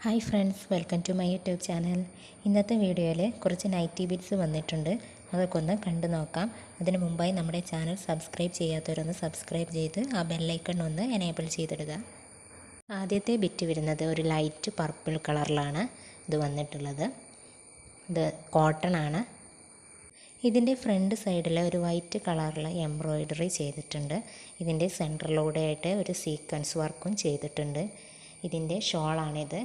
Hi friends, welcome to my YouTube channel. ഇന്നത്തെ വീഡിയോയിൽ കുറച്ച് നൈറ്റി ബിറ്റ്സ് വന്നിട്ടുണ്ട്. അതൊക്കെ ഒന്ന് കണ്ടു നോക്കാം. അതിന് മുമ്പായി നമ്മുടെ ചാനൽ സബ്സ്ക്രൈബ് ചെയ്യാത്തവരൊന്ന് സബ്സ്ക്രൈബ് ചെയ്ത് ആ ബെല്ലൈക്കൺ ഒന്ന് എനേബിൾ ചെയ്തിടുക. ആദ്യത്തെ ബിറ്റ് വരുന്നത് ഒരു ലൈറ്റ് പർപ്പിൾ കളറിലാണ് ഇത് വന്നിട്ടുള്ളത്. ഇത് കോട്ടൺ ആണ്. ഇതിൻ്റെ ഫ്രണ്ട് സൈഡിൽ ഒരു വൈറ്റ് കളറിൽ എംബ്രോയ്ഡറി ചെയ്തിട്ടുണ്ട്. ഇതിൻ്റെ സെൻറ്ററിലൂടെ ആയിട്ട് ഒരു സീക്വൻസ് വർക്കും ചെയ്തിട്ടുണ്ട്. ഇതിൻ്റെ ഷോളാണിത്.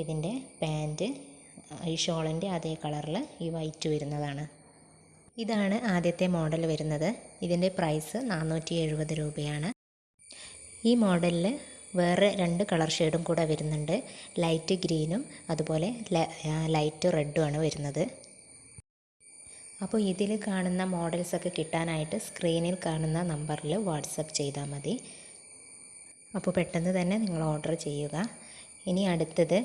ഇതിൻ്റെ പാൻറ്റ് ഈ ഷോളിൻ്റെ അതേ കളറിൽ ഈ വൈറ്റ് വരുന്നതാണ്. ഇതാണ് ആദ്യത്തെ മോഡൽ വരുന്നത്. ഇതിൻ്റെ പ്രൈസ് 470 രൂപയാണ്. ഈ മോഡലിൽ വേറെ 2 കളർ ഷെയ്ഡും കൂടെ വരുന്നുണ്ട്. ലൈറ്റ് ഗ്രീനും അതുപോലെ ലൈറ്റ് റെഡുമാണ് വരുന്നത്. അപ്പോൾ ഇതിൽ കാണുന്ന മോഡൽസൊക്കെ കിട്ടാനായിട്ട് സ്ക്രീനിൽ കാണുന്ന നമ്പറിൽ വാട്സപ്പ് ചെയ്താൽ മതി. അപ്പോൾ പെട്ടെന്ന് തന്നെ നിങ്ങൾ ഓർഡർ ചെയ്യുക. ഇനി അടുത്തത്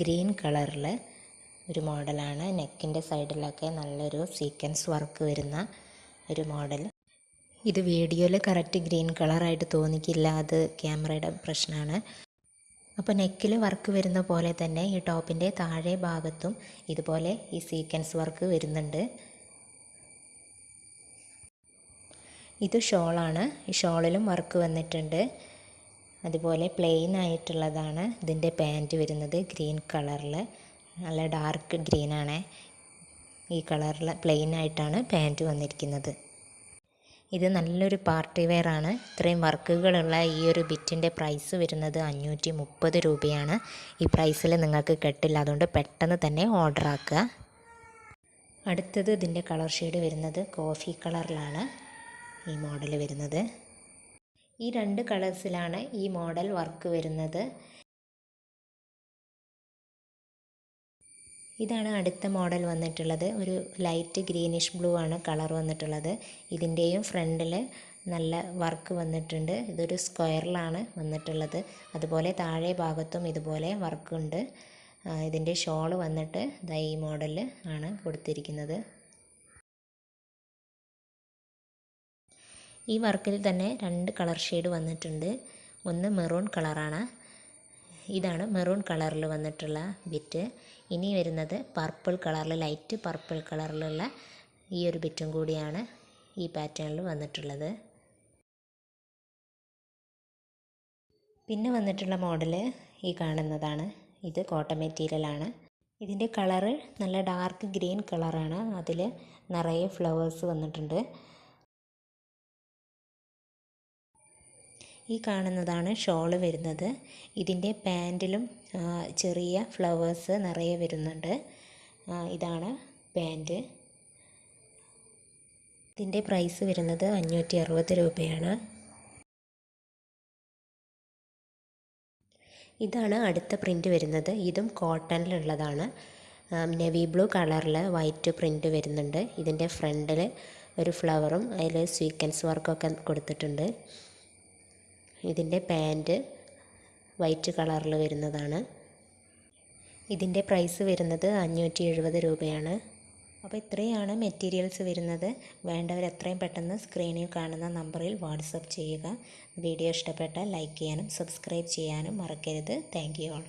ഗ്രീൻ കളറിൽ ഒരു മോഡലാണ്. നെക്കിൻ്റെ സൈഡിലൊക്കെ നല്ലൊരു സീക്വൻസ് വർക്ക് വരുന്ന ഒരു മോഡൽ. ഇത് വീഡിയോയിൽ കറക്റ്റ് ഗ്രീൻ കളറായിട്ട് തോന്നിക്കില്ല, അത് ക്യാമറയുടെ പ്രശ്നമാണ്. അപ്പോൾ നെക്കിൽ വർക്ക് വരുന്ന പോലെ തന്നെ ഈ ടോപ്പിൻ്റെ താഴെ ഭാഗത്തും ഇതുപോലെ ഈ സീക്വൻസ് വർക്ക് വരുന്നുണ്ട്. ഇത് ഷോളാണ്. ഈ ഷോളിലും വർക്ക് വന്നിട്ടുണ്ട്. അതുപോലെ പ്ലെയിൻ ആയിട്ടുള്ളതാണ് ഇതിൻ്റെ പാൻറ്റ് വരുന്നത്. ഗ്രീൻ കളറിൽ നല്ല ഡാർക്ക് ഗ്രീനാണ്. ഈ കളറിൽ പ്ലെയിൻ ആയിട്ടാണ് പാൻറ്റ് വന്നിരിക്കുന്നത്. ഇത് നല്ലൊരു പാർട്ടി വെയർ ആണ്. ഇത്രയും വർക്കുകളുള്ള ഈ ഒരു ബിറ്റിൻ്റെ പ്രൈസ് വരുന്നത് 530 രൂപയാണ്. ഈ പ്രൈസിൽ നിങ്ങൾക്ക് കിട്ടില്ല, അതുകൊണ്ട് പെട്ടെന്ന് തന്നെ ഓർഡർ ആക്കുക. അടുത്തത് ഇതിൻ്റെ കളർ ഷെയ്ഡ് വരുന്നത് കോഫി കളറിലാണ് ഈ മോഡൽ വരുന്നത്. ഈ 2 കളേഴ്സിലാണ് ഈ മോഡൽ വർക്ക് വരുന്നത്. ഇതാണ് അടുത്ത മോഡൽ വന്നിട്ടുള്ളത്. ഒരു ലൈറ്റ് ഗ്രീനിഷ് ബ്ലൂ ആണ് കളർ വന്നിട്ടുള്ളത്. ഇതിൻ്റെയും ഫ്രണ്ടിൽ നല്ല വർക്ക് വന്നിട്ടുണ്ട്. ഇതൊരു സ്ക്വയറിലാണ് വന്നിട്ടുള്ളത്. അതുപോലെ താഴെ ഭാഗത്തും ഇതുപോലെ വർക്കുണ്ട്. ഇതിൻ്റെ ഷോൾ വന്നിട്ട് ഈ മോഡൽ ആണ് കൊടുത്തിരിക്കുന്നത്. ഈ വർക്കിൽ തന്നെ 2 കളർ ഷെയ്ഡ് വന്നിട്ടുണ്ട്. ഒന്ന് മെറൂൺ കളറാണ്. ഇതാണ് മെറൂൺ കളറിൽ വന്നിട്ടുള്ള ബിറ്റ്. ഇനി വരുന്നത് പർപ്പിൾ കളറിൽ, ലൈറ്റ് പർപ്പിൾ കളറിലുള്ള ഈ ഒരു ബിറ്റും കൂടിയാണ് ഈ പാറ്റേണിൽ വന്നിട്ടുള്ളത്. പിന്നെ വന്നിട്ടുള്ള മോഡൽ ഈ കാണുന്നതാണ്. ഇത് കോട്ടൺ മെറ്റീരിയലാണ്. ഇതിൻ്റെ കളറ് നല്ല ഡാർക്ക് ഗ്രീൻ കളറാണ്. അതിൽ നിറയെ ഫ്ലവേഴ്സ് വന്നിട്ടുണ്ട്. ഈ കാണുന്നതാണ് ഷോള് വരുന്നത്. ഇതിൻ്റെ പാൻറ്റിലും ചെറിയ ഫ്ലവേഴ്സ് നിറയെ വരുന്നുണ്ട്. ഇതാണ് പാൻറ്റ്. ഇതിൻ്റെ പ്രൈസ് വരുന്നത് 560 രൂപയാണ്. ഇതാണ് അടുത്ത പ്രിൻ്റ് വരുന്നത്. ഇതും കോട്ടണിലുള്ളതാണ്. നേവി ബ്ലൂ കളറിൽ വൈറ്റ് പ്രിൻ്റ് വരുന്നുണ്ട്. ഇതിൻ്റെ ഫ്രണ്ടിൽ ഒരു ഫ്ലവറും അതിൽ സീക്വൻസ് വർക്കൊക്കെ കൊടുത്തിട്ടുണ്ട്. ഇതിൻ്റെ പാൻറ്റ് വൈറ്റ് കളറിൽ വരുന്നതാണ്. ഇതിൻ്റെ പ്രൈസ് വരുന്നത് 570 രൂപയാണ്. അപ്പോൾ ഇത്രയാണ് മെറ്റീരിയൽസ് വരുന്നത്. വേണ്ടവർ എത്രയും പെട്ടെന്ന് സ്ക്രീനിൽ കാണുന്ന നമ്പറിൽ വാട്സപ്പ് ചെയ്യുക. വീഡിയോ ഇഷ്ടപ്പെട്ടാൽ ലൈക്ക് ചെയ്യാനും സബ്സ്ക്രൈബ് ചെയ്യാനും മറക്കരുത്. Thank you all.